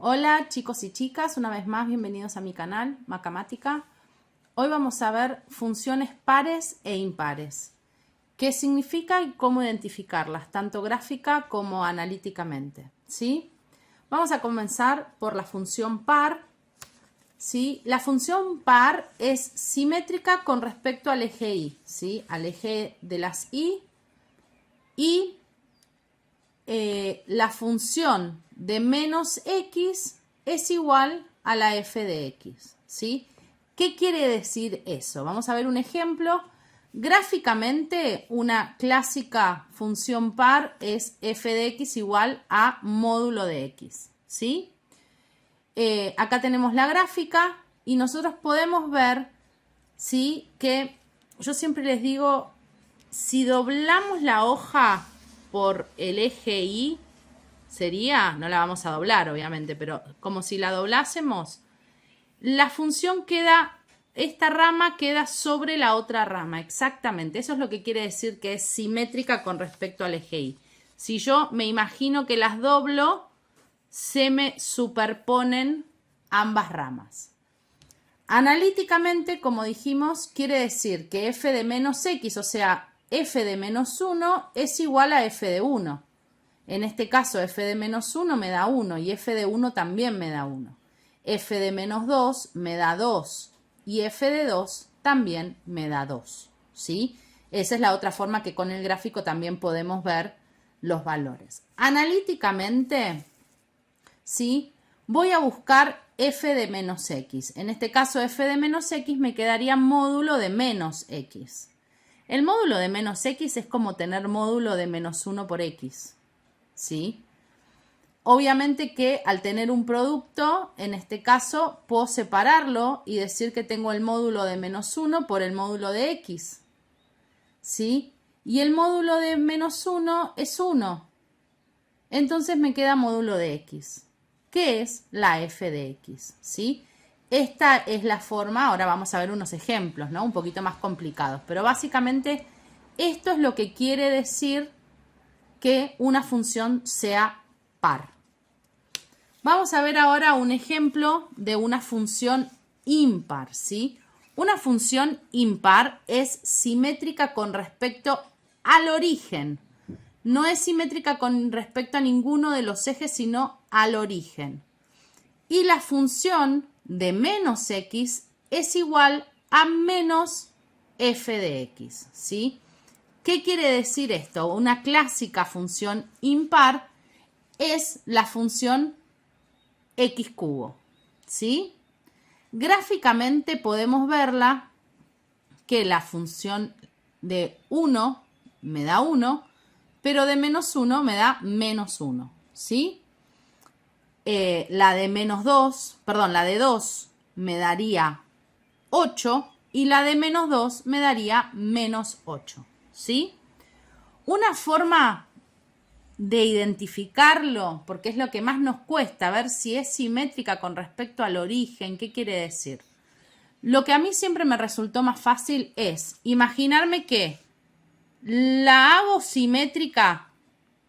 Hola chicos y chicas, una vez más bienvenidos a mi canal Macamática. Hoy vamos a ver funciones pares e impares. ¿Qué significa y cómo identificarlas, tanto gráfica como analíticamente? ¿Sí? Vamos a comenzar por la función par. ¿Sí? La función par es simétrica con respecto al eje Y, ¿sí? Al eje de las Y. Y la función de menos x es igual a la f de x, ¿sí? ¿Qué quiere decir eso? Vamos a ver un ejemplo. Gráficamente, una clásica función par es f de x igual a módulo de x, ¿sí? Acá tenemos la gráfica y nosotros podemos ver, ¿sí? Que yo siempre les digo, si doblamos la hoja por el eje Y, sería, no la vamos a doblar obviamente, pero como si la doblásemos, la función queda, esta rama queda sobre la otra rama, exactamente. Eso es lo que quiere decir que es simétrica con respecto al eje Y. Si yo me imagino que las doblo, se me superponen ambas ramas. Analíticamente, como dijimos, quiere decir que f de menos x, o sea, f de menos 1 es igual a f de 1. En este caso, f de menos 1 me da 1 y f de 1 también me da 1. F de menos 2 me da 2 y f de 2 también me da 2. ¿Sí? Esa es la otra forma que con el gráfico también podemos ver los valores. Analíticamente, ¿sí? Voy a buscar f de menos x. En este caso, f de menos x me quedaría módulo de menos x. El módulo de menos x es como tener módulo de menos 1 por x. ¿Sí? Obviamente que al tener un producto, en este caso, puedo separarlo y decir que tengo el módulo de menos 1 por el módulo de x. ¿Sí? Y el módulo de menos 1 es 1. Entonces me queda módulo de x, que es la f de x. ¿Sí? Esta es la forma, ahora vamos a ver unos ejemplos, ¿no? Un poquito más complicados, pero básicamente esto es lo que quiere decir que una función sea par. Vamos a ver ahora un ejemplo de una función impar, ¿sí? Una función impar es simétrica con respecto al origen. No es simétrica con respecto a ninguno de los ejes, sino al origen. Y la función de menos x es igual a menos f de x, ¿sí? ¿Qué quiere decir esto? Una clásica función impar es la función x cubo, ¿sí? Gráficamente podemos verla que la función de 1 me da 1, pero de menos 1 me da menos 1, ¿sí? La de menos 2, perdón, la de 2 me daría 8 y la de menos 2 me daría menos 8, ¿sí? Una forma de identificarlo, porque es lo que más nos cuesta, ver si es simétrica con respecto al origen, ¿qué quiere decir? Lo que a mí siempre me resultó más fácil es imaginarme que la hago simétrica,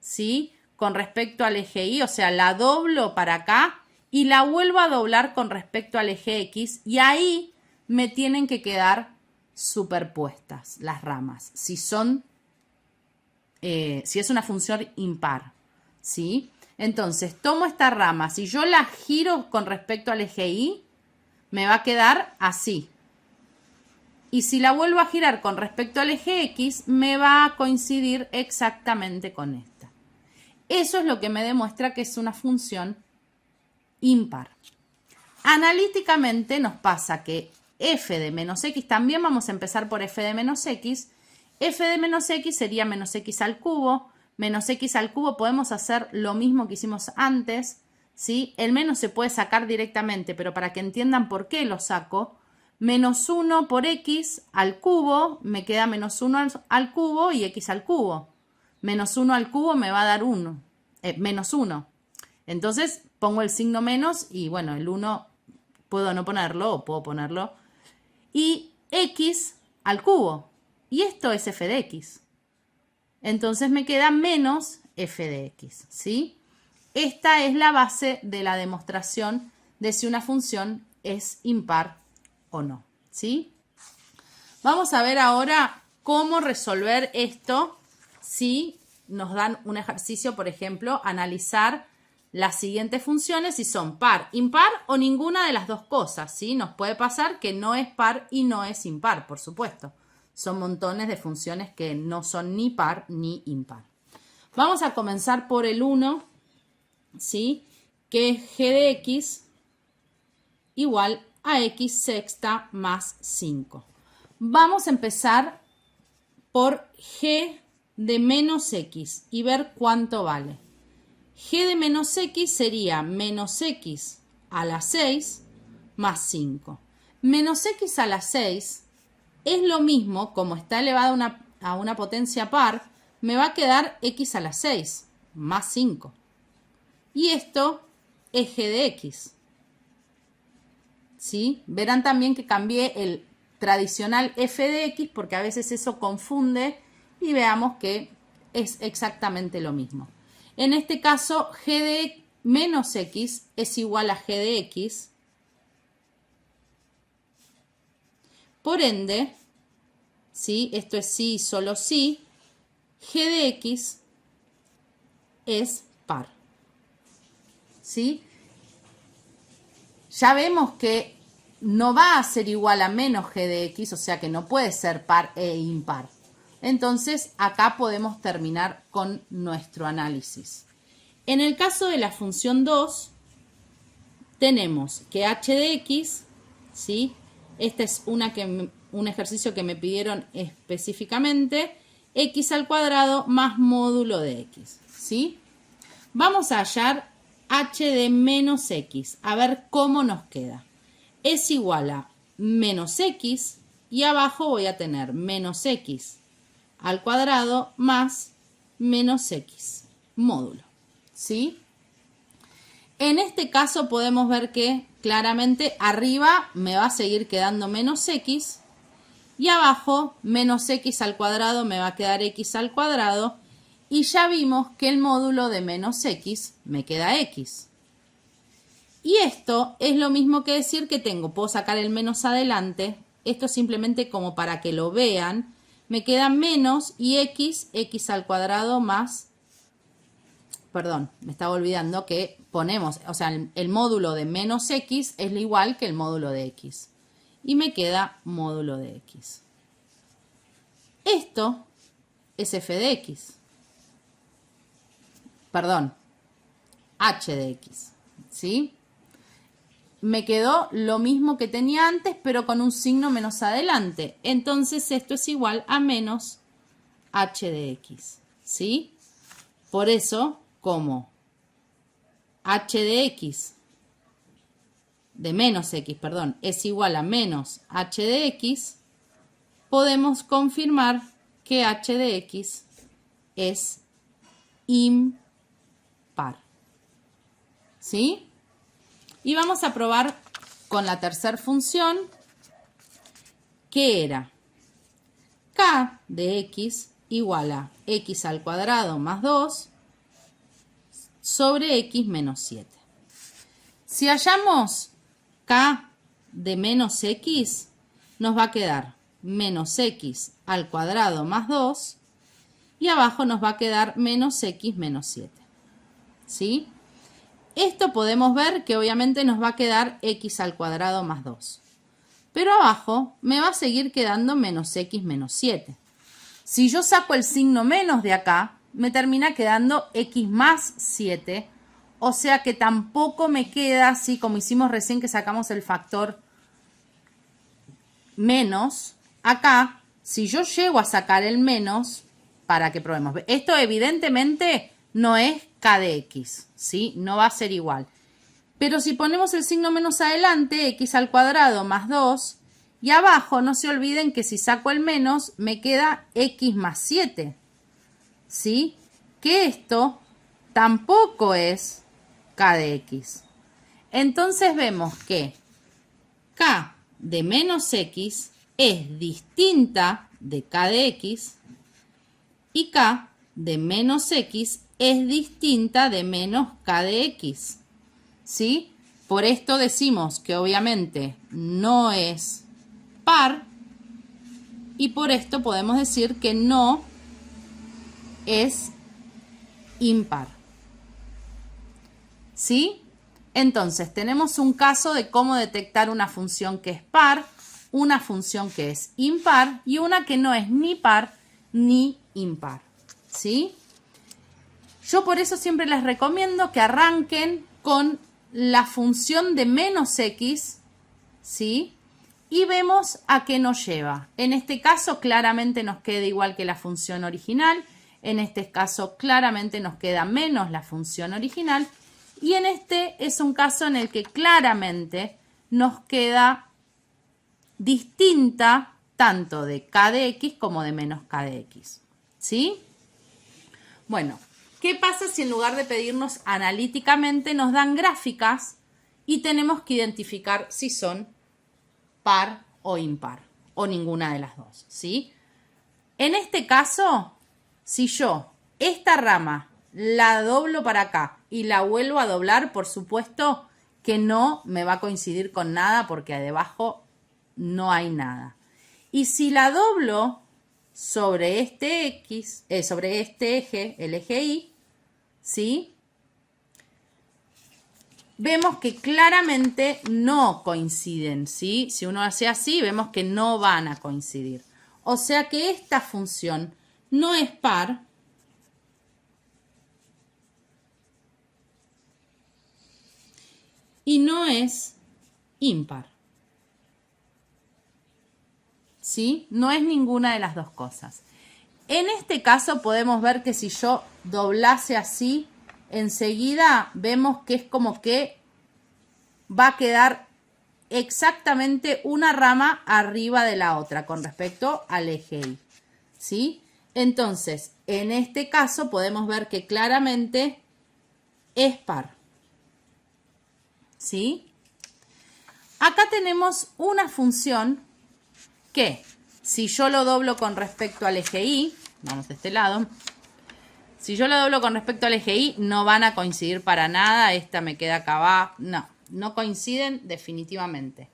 ¿sí? Con respecto al eje Y, o sea, la doblo para acá y la vuelvo a doblar con respecto al eje X y ahí me tienen que quedar superpuestas las ramas, si es una función impar, ¿sí? Entonces, tomo esta rama, si yo la giro con respecto al eje Y, me va a quedar así. Y si la vuelvo a girar con respecto al eje X, me va a coincidir exactamente con esta. Eso es lo que me demuestra que es una función impar. Analíticamente nos pasa que f de menos x, también vamos a empezar por f de menos x, f de menos x sería menos x al cubo. Menos x al cubo podemos hacer lo mismo que hicimos antes, ¿sí? El menos se puede sacar directamente, pero para que entiendan por qué lo saco, menos 1 por x al cubo, me queda menos 1 al cubo y x al cubo. Menos 1 al cubo me va a dar 1, menos 1. Entonces pongo el signo menos y bueno, el 1 puedo no ponerlo o puedo ponerlo. Y x al cubo. Y esto es f de x. Entonces me queda menos f de x, ¿sí? esta es la base de la demostración de si una función es impar o no, ¿sí? Vamos a ver ahora cómo resolver esto si nos dan un ejercicio, por ejemplo, analizar las siguientes funciones si son par, impar o ninguna de las dos cosas, ¿sí? Nos puede pasar que no es par y no es impar, por supuesto. Son montones de funciones que no son ni par ni impar. Vamos a comenzar por el 1, ¿sí? Que es g de x igual a x sexta más 5. Vamos a empezar por g de menos x y ver cuánto vale. G de menos x sería menos x a la 6 más 5. Menos x a la 6 es lo mismo, como está elevado a una potencia par, me va a quedar x a la 6 más 5. Y esto es g de x. ¿Sí? Verán también que cambié el tradicional f de x porque a veces eso confunde y veamos que es exactamente lo mismo. En este caso, g de menos x es igual a g de x. Por ende, ¿sí? Esto es sí, solo sí, g de x es par. ¿Sí? Ya vemos que no va a ser igual a menos g de x, o sea que no puede ser par e impar. Entonces, acá podemos terminar con nuestro análisis. En el caso de la función 2, tenemos que h de x, ¿sí? Este es un ejercicio que me pidieron específicamente, x al cuadrado más módulo de x, ¿sí? Vamos a hallar h de menos x, a ver cómo nos queda. Es igual a menos x y abajo voy a tener menos x al cuadrado más menos x módulo, ¿sí? En este caso podemos ver que claramente arriba me va a seguir quedando menos x y abajo menos x al cuadrado me va a quedar x al cuadrado y ya vimos que el módulo de menos x me queda x. Y esto es lo mismo que decir que puedo sacar el menos adelante, esto simplemente como para que lo vean, me queda menos y x al cuadrado más, perdón, me estaba olvidando que ponemos, o sea, el módulo de menos x es igual que el módulo de x. Y me queda módulo de x. Esto es f de x. Perdón, h de x, ¿sí? Me quedó lo mismo que tenía antes, pero con un signo menos adelante. Entonces, esto es igual a menos h de x, ¿sí? Por eso, como h de x, de menos x, perdón, es igual a menos h de x, podemos confirmar que h de x es impar, ¿sí? Y vamos a probar con la tercera función, que era k de x igual a x al cuadrado más 2 sobre x menos 7. Si hallamos k de menos x, nos va a quedar menos x al cuadrado más 2 y abajo nos va a quedar menos x menos 7. ¿Sí? Esto podemos ver que obviamente nos va a quedar x al cuadrado más 2. Pero abajo me va a seguir quedando menos x menos 7. Si yo saco el signo menos de acá, me termina quedando x más 7. O sea que tampoco me queda así como hicimos recién que sacamos el factor menos. Acá, si yo llego a sacar el menos, para que probemos. Esto evidentemente no es k de x, ¿sí? No va a ser igual. Pero si ponemos el signo menos adelante, x al cuadrado más 2, y abajo no se olviden que si saco el menos, me queda x más 7, ¿sí? Que esto tampoco es k de x. Entonces vemos que k de menos x es distinta de k de x y k de menos x es distinta de menos k de x, ¿sí? Por esto decimos que obviamente no es par y por esto podemos decir que no es impar, ¿sí? Entonces tenemos un caso de cómo detectar una función que es par, una función que es impar y una que no es ni par ni impar, ¿sí? Yo por eso siempre les recomiendo que arranquen con la función de menos x, ¿sí? Y vemos a qué nos lleva. En este caso claramente nos queda igual que la función original, en este caso claramente nos queda menos la función original y en este es un caso en el que claramente nos queda distinta tanto de k de x como de menos k de x, ¿sí? Bueno, ¿qué pasa si en lugar de pedirnos analíticamente nos dan gráficas y tenemos que identificar si son par o impar o ninguna de las dos, ¿sí? En este caso, si yo esta rama la doblo para acá y la vuelvo a doblar, por supuesto que no me va a coincidir con nada porque debajo no hay nada. Y si la doblo sobre este X, sobre este eje, el eje Y, ¿sí? Vemos que claramente no coinciden, ¿sí? Si uno hace así, vemos que no van a coincidir. O sea que esta función no es par, y no es impar, ¿sí? No es ninguna de las dos cosas. En este caso podemos ver que si yo doblase así, enseguida vemos que es como que va a quedar exactamente una rama arriba de la otra con respecto al eje Y, ¿sí? Entonces, en este caso podemos ver que claramente es par, ¿sí? Acá tenemos una función que si yo lo doblo con respecto al eje Y, vamos de este lado, si yo lo doblo con respecto al eje Y no van a coincidir para nada, esta me queda acá abajo, no coinciden definitivamente.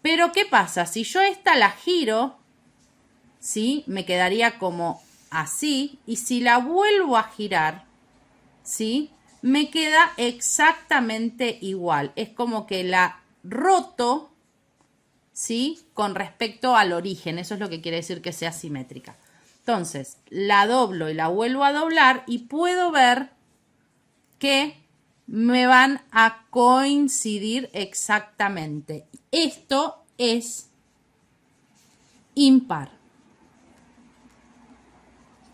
Pero ¿qué pasa? Si yo esta la giro, ¿sí? Me quedaría como así, y si la vuelvo a girar, ¿sí? Me queda exactamente igual. Es como que la roto, ¿sí? Con respecto al origen. Eso es lo que quiere decir que sea simétrica. Entonces, la doblo y la vuelvo a doblar y puedo ver que me van a coincidir exactamente. Esto es impar,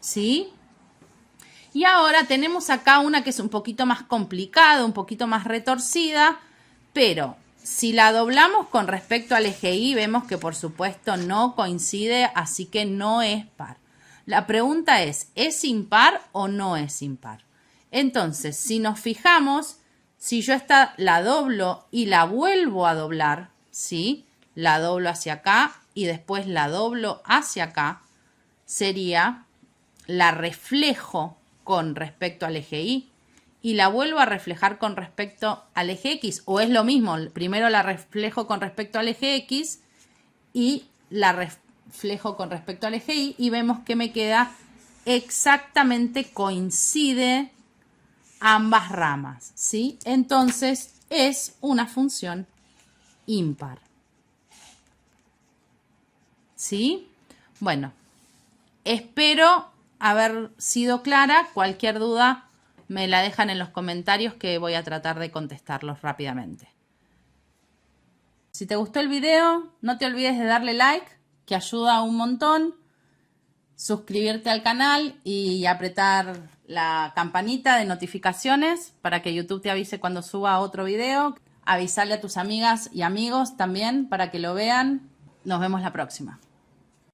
¿sí? Y ahora tenemos acá una que es un poquito más complicada, un poquito más retorcida, pero si la doblamos con respecto al eje Y, vemos que por supuesto no coincide, así que no es par. La pregunta ¿es impar o no es impar? Entonces, si nos fijamos, si yo esta la doblo y la vuelvo a doblar, ¿sí? La doblo hacia acá y después la doblo hacia acá, sería la reflejo con respecto al eje Y y la vuelvo a reflejar con respecto al eje X, o es lo mismo, primero la reflejo con respecto al eje X y la reflejo con respecto al eje Y vemos que me queda exactamente coincide ambas ramas, ¿sí? Entonces es una función impar, ¿sí? Bueno, espero haber sido clara. Cualquier duda me la dejan en los comentarios que voy a tratar de contestarlos rápidamente. Si te gustó el video, no te olvides de darle like, que ayuda un montón. Suscribirte al canal y apretar la campanita de notificaciones para que YouTube te avise cuando suba otro video. Avisarle a tus amigas y amigos también para que lo vean. Nos vemos la próxima.